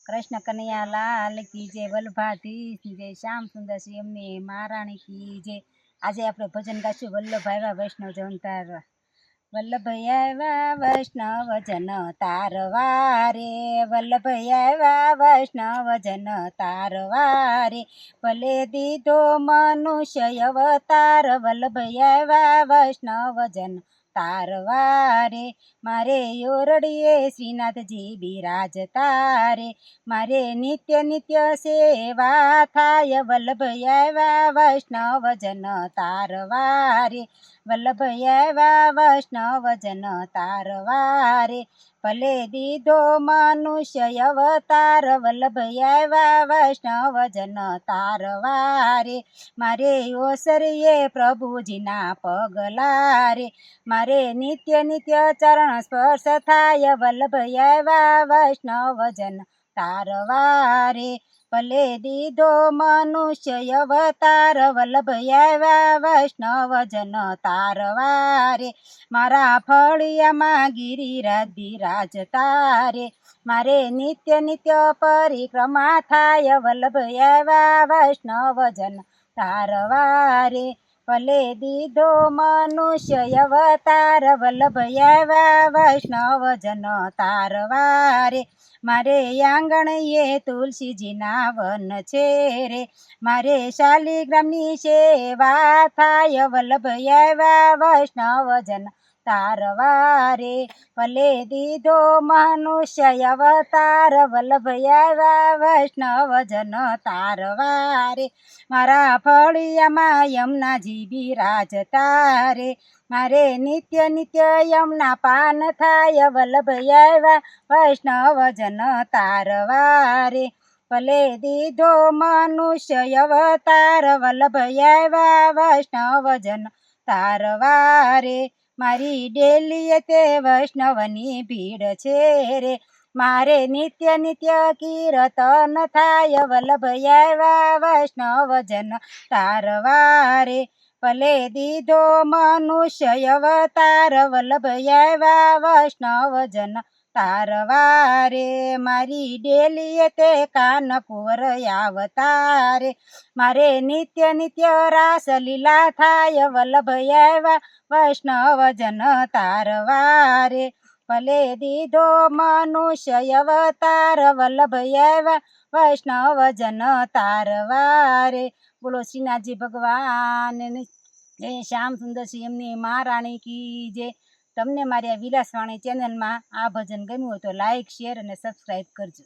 कृष्ण कन्हैया लाल की जय, वल्लभाधीश की जय, श्याम सुंदर श्री अम्मे महाराणी की जय। आज આપણે ભજન ગાશું વલ્લભ આવ્યા વૈષ્ણવ જન તારવા। વલ્લભ આવ્યા વૈષ્ણવ જન તારવા રે, વલ્લભ આવ્યા વૈષ્ણવ જન તારવા રે, ભલે દીધો મનુષ્ય અવતાર, વલ્લભ આવ્યા વૈષ્ણવ જન તારવા રે, મારે યોરડીએ શ્રીનાથજી બિરાજતા રે, મારે નિત્ય નિત્ય સેવા થાય, વલ્લભ આવ્યા વૈષ્ણવ જન તારવા રે, વલ્લભ આવ્યા વૈષ્ણવ જન તારવા રે, ભલે દીધો મનુષ્ય અવતાર, વલ્લભ આવ્યા વૈષ્ણવ જન તારવા રે, મારે ઓસરીએ પ્રભુજીના પગલા રે, મારે નિત્ય નિત્ય ચરણ સ્પર્શ થાય, વલ્લભ આવ્યા વૈષ્ણવ જન તારવા રે, ભલે દીધો મનુષ્ય અવતાર, વલ્લભ આવ્યા વૈષ્ણવ જન તારવા રે, મારા ફળિયામાં ગિરિરાજ બિરાજતા રે, મારે નિત્ય નિત્ય પરિક્રમા થાય, વલ્લભ આવ્યા વૈષ્ણવ જન તારવા રે, ભલે દીધો મનુષ્ય અવતાર, વલ્લભ આવ્યા વૈષ્ણવ જન તારવા રે, મારે આંગણીએ તુલસીજીના વન છે રે, મારે શાલિગ્રામની સેવા થાય, વલ્લભ આવ્યા વૈષ્ણવ જન તારવા રે, ભલે દીધો મનુષ્ય અવતાર, વલ્લભ આવ્યા વૈષ્ણવ જન તારવા રે, મારા ફળિયામાં યમુનાજી બિરાજતા રે, મારે નિત્ય નિત્ય યમુના પાન થાય, વલ્લભ આવ્યા વૈષ્ણવ જન તારવા રે, ભલે દીધો મનુષ્ય અવતાર, વલ્લભ આવ્યા વૈષ્ણવ જન તારવા રે, મારી ડેલીએ તે વૈષ્ણવની ભીડ છે રે, મારે નિત્ય નિત્ય કીર્તન થાય, વલ્લભ આવ્યા વૈષ્ણવ જન તારવા રે, ભલે દીધો મનુષ્ય અવતાર, વલ્લભ આવ્યા વૈષ્ણવ જન તારવા રે, મારી ડેલીએ તે કાનપુર આવતા રે, મારે નિત્ય નિત્ય રાસલીલા થાય, વલ્લભ આવ્યા વૈષ્ણવ જન તારવા રે, ભલે દીધો મનુષ્ય અવતાર, વલ્લભ આવ્યા વૈષ્ણવ જન તારવા રે, બોલો શ્રીનાથજી ભગવાનની જય, શ્યામ સુંદર શ્રી અમ્મે મહારાણી કી જય। તમને મારી આ વિલાસવાણી ચેનલમાં આ ભજન ગમ્યું હોય તો લાઈક, શેર અને સબસ્ક્રાઈબ કરજો।